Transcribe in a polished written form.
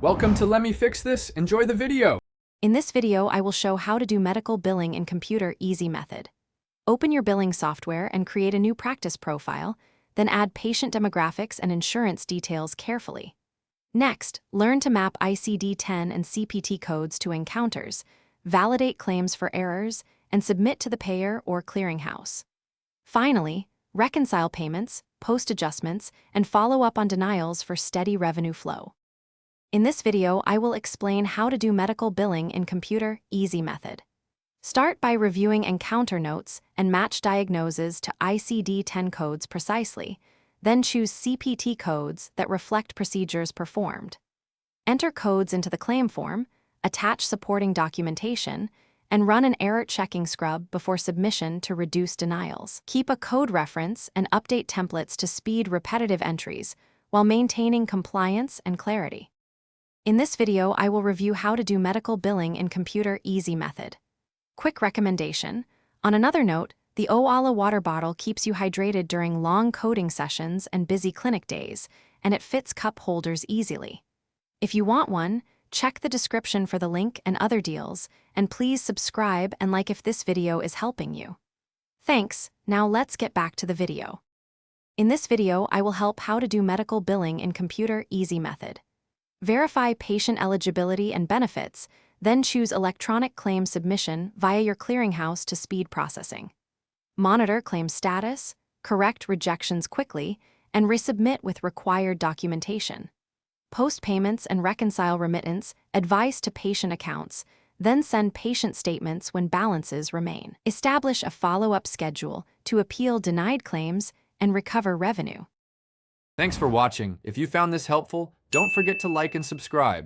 Welcome to Let Me Fix This. Enjoy the video. In this video, I will show how to do medical billing in Computer Easy method. Open your billing software and create a new practice profile, then add patient demographics and insurance details carefully. Next, learn to map ICD-10 and CPT codes to encounters, validate claims for errors, and submit to the payer or clearinghouse. Finally, reconcile payments, post adjustments, and follow up on denials for steady revenue flow. In this video, I will explain how to do medical billing in Computer Easy method. Start by reviewing encounter notes and match diagnoses to ICD-10 codes precisely, then choose CPT codes that reflect procedures performed. Enter codes into the claim form, attach supporting documentation, and run an error-checking scrub before submission to reduce denials. Keep a code reference and update templates to speed repetitive entries while maintaining compliance and clarity. In this video, I will review how to do medical billing in Computer Easy method. Quick recommendation. On another note, the Oala water bottle keeps you hydrated during long coding sessions and busy clinic days, and it fits cup holders easily. If you want one, check the description for the link and other deals, and please subscribe and like if this video is helping you. Thanks. Now let's get back to the video. In this video, I will help how to do medical billing in Computer Easy method. Verify patient eligibility and benefits, then choose electronic claim submission via your clearinghouse to speed processing. Monitor claim status, correct rejections quickly, and resubmit with required documentation. Post payments and reconcile remittance, advice to patient accounts, then send patient statements when balances remain. Establish a follow-up schedule to appeal denied claims and recover revenue. Thanks for watching. If you found this helpful, don't forget to like and subscribe.